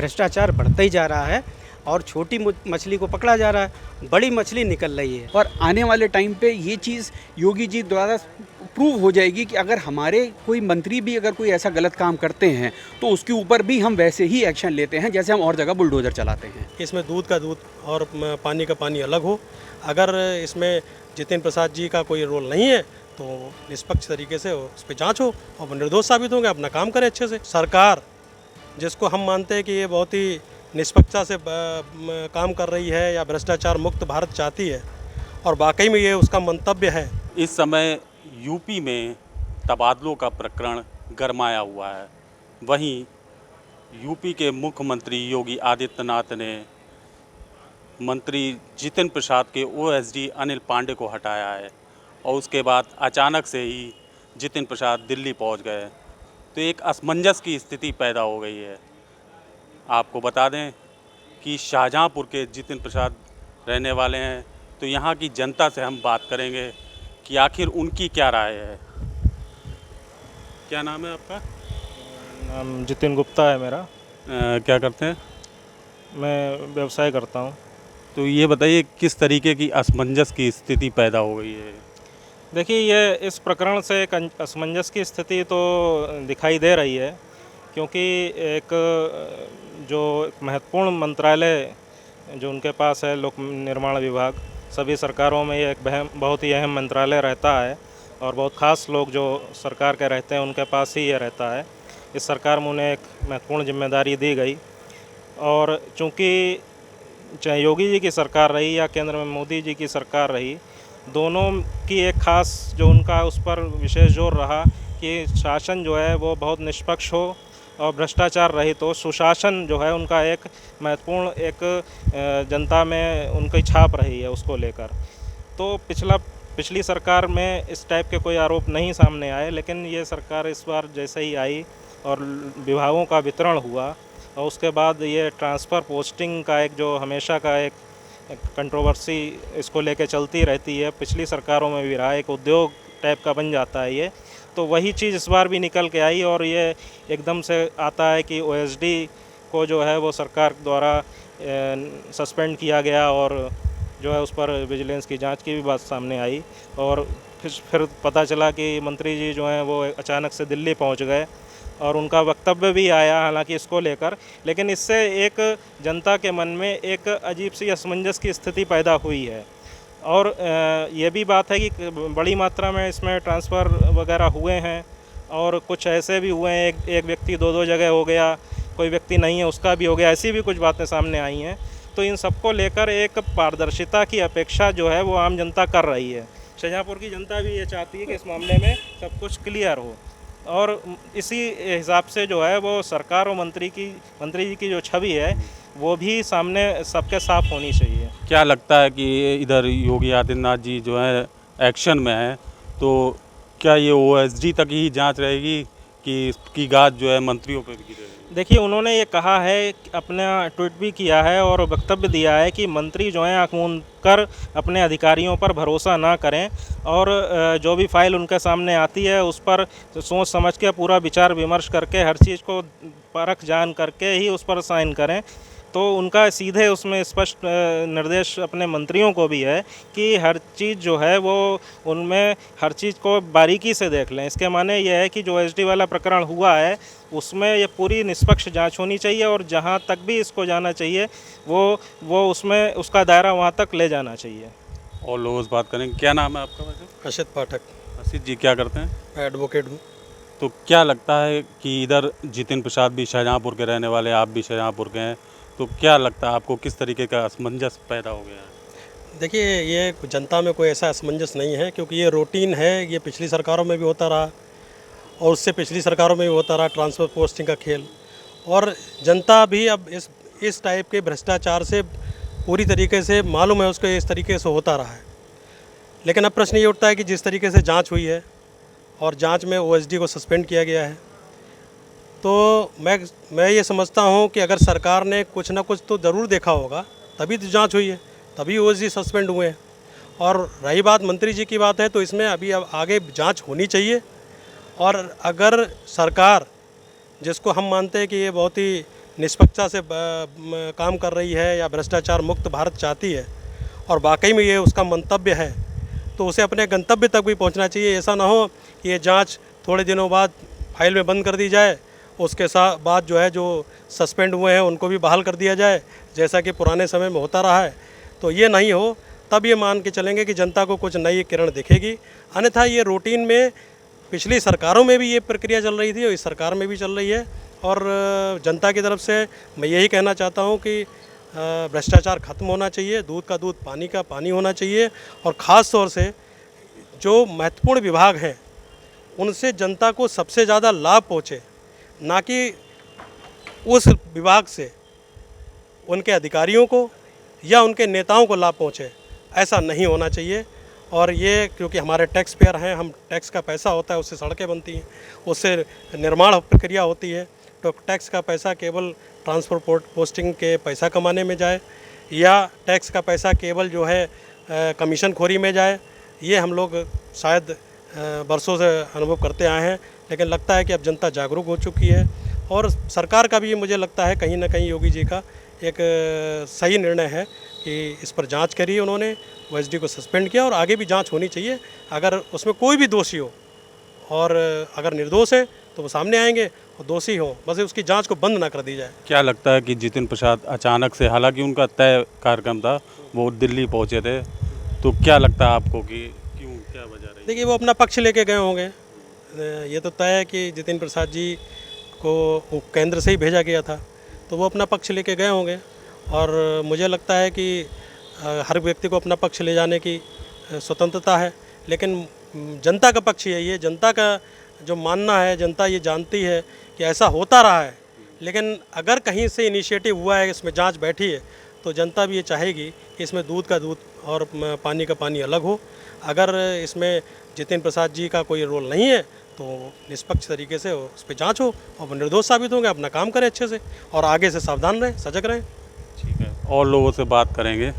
भ्रष्टाचार बढ़ता ही जा रहा है और छोटी मछली को पकड़ा जा रहा है, बड़ी मछली निकल रही है। और आने वाले टाइम पे ये चीज़ योगी जी द्वारा प्रूव हो जाएगी कि अगर हमारे कोई मंत्री भी अगर कोई ऐसा गलत काम करते हैं तो उसके ऊपर भी हम वैसे ही एक्शन लेते हैं जैसे हम और जगह बुलडोज़र चलाते हैं। इसमें दूध का दूध और पानी का पानी अलग हो। अगर इसमें जितेंद्र प्रसाद जी का कोई रोल नहीं है तो निष्पक्ष तरीके से उस पर जाँच हो और वो निर्दोष साबित होंगे, अपना काम करें अच्छे से। सरकार जिसको हम मानते हैं कि ये बहुत ही निष्पक्षता से काम कर रही है या भ्रष्टाचार मुक्त भारत चाहती है और वाकई में ये उसका मंतव्य है। इस समय यूपी में तबादलों का प्रकरण गरमाया हुआ है। वहीं यूपी के मुख्यमंत्री योगी आदित्यनाथ ने मंत्री जितेंद्र प्रसाद के ओएसडी अनिल पांडे को हटाया है और उसके बाद अचानक से ही जितेंद्र प्रसाद दिल्ली पहुंच गए। तो एक असमंजस की स्थिति पैदा हो गई है। आपको बता दें कि शाहजहांपुर के जितेंद्र प्रसाद रहने वाले हैं, तो यहाँ की जनता से हम बात करेंगे कि आखिर उनकी क्या राय है। क्या नाम है आपका? नाम जितिन गुप्ता है मेरा। क्या करते हैं? मैं व्यवसाय करता हूँ। तो ये बताइए किस तरीके की असमंजस की स्थिति पैदा हो गई है? देखिए, ये इस प्रकरण से एक असमंजस की स्थिति तो दिखाई दे रही है, क्योंकि एक जो महत्वपूर्ण मंत्रालय जो उनके पास है, लोक निर्माण विभाग, सभी सरकारों में ये एक बहुत ही अहम मंत्रालय रहता है और बहुत ख़ास लोग जो सरकार के रहते हैं उनके पास ही ये रहता है। इस सरकार में उन्हें एक महत्वपूर्ण जिम्मेदारी दी गई और चूँकि चाहे योगी जी की सरकार रही या केंद्र में मोदी जी की सरकार रही, दोनों की एक ख़ास जो उनका उस पर विशेष जोर रहा कि शासन जो है वो बहुत निष्पक्ष हो और भ्रष्टाचार रहित हो। सुशासन जो है उनका एक महत्वपूर्ण एक जनता में उनकी छाप रही है, उसको लेकर। तो पिछली सरकार में इस टाइप के कोई आरोप नहीं सामने आए, लेकिन ये सरकार इस बार जैसे ही आई और विभागों का वितरण हुआ और उसके बाद ये ट्रांसफ़र पोस्टिंग का एक जो हमेशा का एक कंट्रोवर्सी इसको लेके चलती रहती है, पिछली सरकारों में भी रहा, एक उद्योग टाइप का बन जाता है ये। तो वही चीज़ इस बार भी निकल के आई और ये एकदम से आता है कि ओएसडी को जो है वो सरकार द्वारा सस्पेंड किया गया और जो है उस पर विजिलेंस की जांच की भी बात सामने आई और फिर पता चला कि मंत्री जी जो हैं वो अचानक से दिल्ली पहुंच गए और उनका वक्तव्य भी आया हालांकि इसको लेकर, लेकिन इससे एक जनता के मन में एक अजीब सी असमंजस की स्थिति पैदा हुई है। और ये भी बात है कि बड़ी मात्रा में इसमें ट्रांसफ़र वगैरह हुए हैं और कुछ ऐसे भी हुए हैं, एक व्यक्ति दो जगह हो गया, कोई व्यक्ति नहीं है उसका भी हो गया, ऐसी भी कुछ बातें सामने आई हैं। तो इन सबको लेकर एक पारदर्शिता की अपेक्षा जो है वो आम जनता कर रही है। शाहजहांपुर की जनता भी ये चाहती है कि इस मामले में सब कुछ क्लियर हो और इसी हिसाब से जो है वो सरकार और मंत्री जी की जो छवि है वो भी सामने सबके साफ होनी चाहिए। क्या लगता है कि इधर योगी आदित्यनाथ जी जो है एक्शन में है, तो क्या ये ओएसडी तक ही जांच रहेगी कि इसकी गाज जो है मंत्रियों पर भी रहेगी? देखिए, उन्होंने ये कहा है, अपना ट्वीट भी किया है और वक्तव्य दिया है कि मंत्री जो हैं आँख मूंद कर अपने अधिकारियों पर भरोसा ना करें और जो भी फाइल उनके सामने आती है उस पर सोच समझ के पूरा विचार विमर्श करके हर चीज़ को परख जान करके ही उस पर साइन करें। तो उनका सीधे उसमें स्पष्ट निर्देश अपने मंत्रियों को भी है कि हर चीज़ जो है वो उनमें हर चीज़ को बारीकी से देख लें। इसके माने ये है कि जो एसडी वाला प्रकरण हुआ है उसमें ये पूरी निष्पक्ष जांच होनी चाहिए और जहां तक भी इसको जाना चाहिए वो उसमें उसका दायरा वहां तक ले जाना चाहिए। और लोग उस बात करेंगे। क्या नाम है आपका वैसे? अशित पाठक। असित जी क्या करते हैं? मैं एडवोकेट हूँ। तो क्या लगता है कि इधर जितेंद्र प्रसाद भी शाहजहांपुर के रहने वाले, आप भी शाहजहांपुर के हैं, तो क्या लगता है आपको किस तरीके का असमंजस पैदा हो गया है? देखिए, ये जनता में कोई ऐसा असमंजस नहीं है क्योंकि ये रूटीन है, ये पिछली सरकारों में भी होता रहा और उससे पिछली सरकारों में भी होता रहा ट्रांसफ़र पोस्टिंग का खेल। और जनता भी अब इस टाइप के भ्रष्टाचार से पूरी तरीके से मालूम है, उसको इस तरीके से होता रहा है। लेकिन अब प्रश्न ये उठता है कि जिस तरीके से जांच हुई है और जांच में ओएसडी को सस्पेंड किया गया है, तो मैं ये समझता हूँ कि अगर सरकार ने कुछ ना कुछ तो ज़रूर देखा होगा, तभी तो जांच हुई है, तभी ओएसडी सस्पेंड हुए हैं। और रही बात मंत्री जी की बात है, तो इसमें अभी अब आगे जांच होनी चाहिए और अगर सरकार, जिसको हम मानते हैं कि ये बहुत ही निष्पक्षता से काम कर रही है या भ्रष्टाचार मुक्त भारत चाहती है और वाकई में ये उसका मंतव्य है, तो उसे अपने गंतव्य तक भी पहुंचना चाहिए। ऐसा ना हो कि ये जांच थोड़े दिनों बाद फाइल में बंद कर दी जाए, उसके साथ बाद जो है जो सस्पेंड हुए हैं उनको भी बहाल कर दिया जाए, जैसा कि पुराने समय में होता रहा है। तो ये नहीं हो, तब ये मान के चलेंगे कि जनता को कुछ नई किरण दिखेगी। अन्यथा ये रूटीन में पिछली सरकारों में भी ये प्रक्रिया चल रही थी और इस सरकार में भी चल रही है। और जनता की तरफ से मैं यही कहना चाहता हूँ कि भ्रष्टाचार खत्म होना चाहिए, दूध का दूध पानी का पानी होना चाहिए। और ख़ास तौर से जो महत्वपूर्ण विभाग हैं उनसे जनता को सबसे ज़्यादा लाभ पहुँचे, ना कि उस विभाग से उनके अधिकारियों को या उनके नेताओं को लाभ पहुँचे। ऐसा नहीं होना चाहिए। और ये क्योंकि हमारे टैक्स पेयर हैं, हम टैक्स का पैसा होता है, उससे सड़कें बनती हैं, उससे निर्माण प्रक्रिया होती है, तो टैक्स का पैसा केवल ट्रांसफर पोस्टिंग के पैसा कमाने में जाए या टैक्स का पैसा केवल जो है कमीशन खोरी में जाए, ये हम लोग शायद बरसों से अनुभव करते आए हैं। लेकिन लगता है कि अब जनता जागरूक हो चुकी है और सरकार का भी मुझे लगता है कहीं ना कहीं योगी जी का एक सही निर्णय है कि इस पर जांच करी उन्होंने, ओएसडी को सस्पेंड किया और आगे भी जांच होनी चाहिए। अगर उसमें कोई भी दोषी हो और अगर निर्दोष है तो वो सामने आएंगे, और दोषी हो बस उसकी जांच को बंद ना कर दी जाए। क्या लगता है कि जितिन प्रसाद अचानक से, हालांकि उनका तय कार्यक्रम था, वो दिल्ली पहुंचे थे, तो क्या लगता है आपको कि क्यों, क्या वजह रही? देखिए, वो अपना पक्ष लेके गए होंगे। ये तो तय है कि जितिन प्रसाद जी को केंद्र से ही भेजा गया था, तो वो अपना पक्ष लेके गए होंगे। और मुझे लगता है कि हर व्यक्ति को अपना पक्ष ले जाने की स्वतंत्रता है, लेकिन जनता का पक्ष यही है, जनता का जो मानना है, जनता ये जानती है कि ऐसा होता रहा है। लेकिन अगर कहीं से इनिशिएटिव हुआ है, इसमें जांच बैठी है, तो जनता भी ये चाहेगी कि इसमें दूध का दूध और पानी का पानी अलग हो। अगर इसमें जितिन प्रसाद जी का कोई रोल नहीं है तो निष्पक्ष तरीके से उस पर जाँच हो और वो निर्दोष साबित होंगे, अपना काम करें अच्छे से और आगे से सावधान रहें, सजग रहें। ठीक है, और लोगों से बात करेंगे।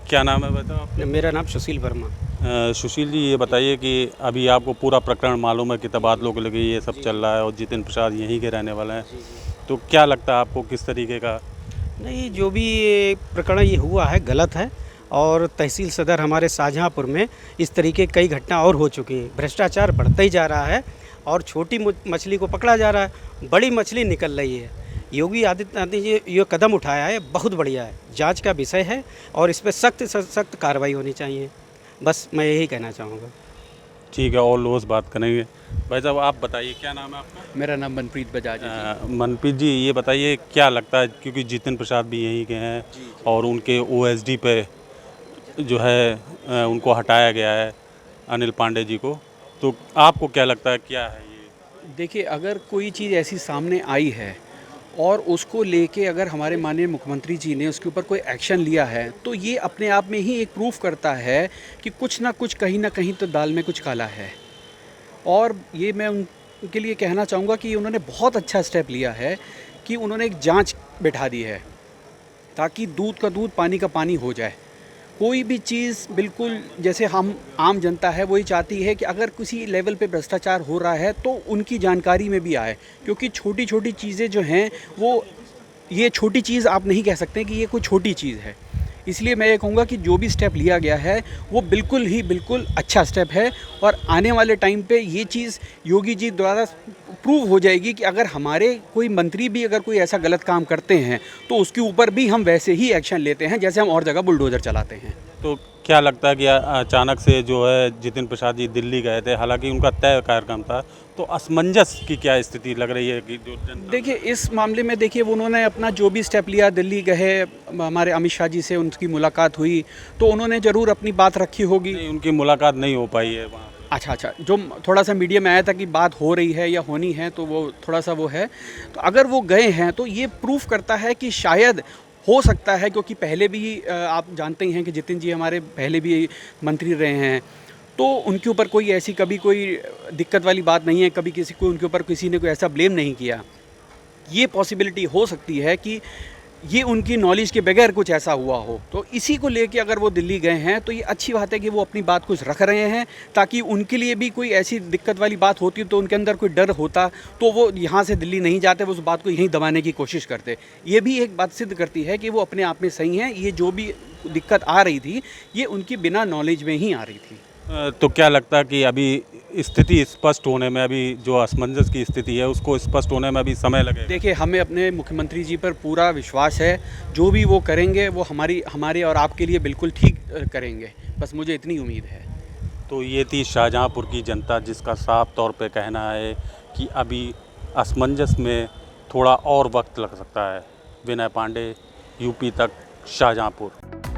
क्या नाम है बताओ आप? मेरा नाम सुशील वर्मा। सुशील जी, ये बताइए कि अभी आपको पूरा प्रकरण मालूम है कि तबादलों को लेकर ये सब चल रहा है और जितिन प्रसाद यहीं के रहने वाले हैं, तो क्या लगता है आपको किस तरीके का? नहीं, जो भी ये प्रकरण ये हुआ है गलत है और तहसील सदर हमारे शाहजहाँपुर में इस तरीके कई घटना और हो चुकी है। भ्रष्टाचार बढ़ता ही जा रहा है और छोटी मछली को पकड़ा जा रहा है, बड़ी मछली निकल रही है। योगी आदित्यनाथ ने ये कदम उठाया है, बहुत बढ़िया है, जांच का विषय है और इस पर सख्त से सख्त कार्रवाई होनी चाहिए। बस मैं यही कहना चाहूँगा। ठीक है, और लोगों से बात करेंगे। भाई साहब, आप बताइए, क्या नाम है आपका? मेरा नाम मनप्रीत बजाज है। मनप्रीत जी, ये बताइए क्या लगता है, क्योंकि जितिन प्रसाद भी यहीं के हैं और उनके ओएसडी पे जो है उनको हटाया गया है, अनिल पांडे जी को, तो आपको क्या लगता है क्या है ये? देखिए, अगर कोई चीज़ ऐसी सामने आई है और उसको लेके अगर हमारे माननीय मुख्यमंत्री जी ने उसके ऊपर कोई एक्शन लिया है, तो ये अपने आप में ही एक प्रूफ करता है कि कुछ ना कुछ कहीं ना कहीं तो दाल में कुछ काला है। और ये मैं उनके लिए कहना चाहूँगा कि उन्होंने बहुत अच्छा स्टेप लिया है कि उन्होंने एक जांच बैठा दी है ताकि दूध का दूध पानी का पानी हो जाए। कोई भी चीज़ बिल्कुल जैसे हम आम जनता है वही चाहती है कि अगर किसी लेवल पे भ्रष्टाचार हो रहा है तो उनकी जानकारी में भी आए, क्योंकि छोटी छोटी चीज़ें जो हैं वो, ये छोटी चीज़ आप नहीं कह सकते कि ये कोई छोटी चीज़ है। इसलिए मैं ये कहूँगा कि जो भी स्टेप लिया गया है वो बिल्कुल अच्छा स्टेप है और आने वाले टाइम पे ये चीज़ योगी जी द्वारा प्रूव हो जाएगी कि अगर हमारे कोई मंत्री भी अगर कोई ऐसा गलत काम करते हैं तो उसके ऊपर भी हम वैसे ही एक्शन लेते हैं जैसे हम और जगह बुलडोज़र चलाते हैं। तो क्या लगता है कि अचानक से जो है जितिन प्रसाद जी दिल्ली गए थे, हालांकि उनका तय कार्यक्रम था, तो असमंजस की क्या स्थिति लग रही है कि जो देखिए, इस मामले में देखिए उन्होंने अपना जो भी स्टेप लिया, दिल्ली गए, हमारे अमित शाह जी से उनकी मुलाकात हुई, तो उन्होंने ज़रूर अपनी बात रखी होगी। उनकी मुलाकात नहीं हो पाई है वहाँ। अच्छा, जो थोड़ा सा मीडिया में आया था कि बात हो रही है या होनी है, तो वो थोड़ा सा वो है। तो अगर वो गए हैं तो ये प्रूफ करता है कि शायद हो सकता है, क्योंकि पहले भी आप जानते ही हैं कि जितिन जी हमारे पहले भी मंत्री रहे हैं, तो उनके ऊपर कोई ऐसी कभी कोई दिक्कत वाली बात नहीं है, कभी किसी को उनके ऊपर किसी ने कोई ऐसा ब्लेम नहीं किया। ये पॉसिबिलिटी हो सकती है कि ये उनकी नॉलेज के बगैर कुछ ऐसा हुआ हो। तो इसी को लेके अगर वो दिल्ली गए हैं तो ये अच्छी बात है कि वो अपनी बात कुछ रख रहे हैं, ताकि उनके लिए भी कोई ऐसी दिक्कत वाली बात होती तो उनके अंदर कोई डर होता तो वो यहाँ से दिल्ली नहीं जाते, वो उस बात को यहीं दबाने की कोशिश करते। ये भी एक बात सिद्ध करती है कि वो अपने आप में सही हैं। ये जो भी दिक्कत आ रही थी ये उनकी बिना नॉलेज में ही आ रही थी। तो क्या लगता है कि अभी स्थिति स्पष्ट होने में, अभी जो असमंजस की स्थिति है उसको स्पष्ट होने में अभी समय लगेगा? देखिए, हमें अपने मुख्यमंत्री जी पर पूरा विश्वास है। जो भी वो करेंगे वो हमारे और आपके लिए बिल्कुल ठीक करेंगे, बस मुझे इतनी उम्मीद है। तो ये थी शाहजहाँपुर की जनता, जिसका साफ तौर पे कहना है कि अभी असमंजस में थोड़ा और वक्त लग सकता है। विनय पांडे, यूपी तक, शाहजहाँपुर।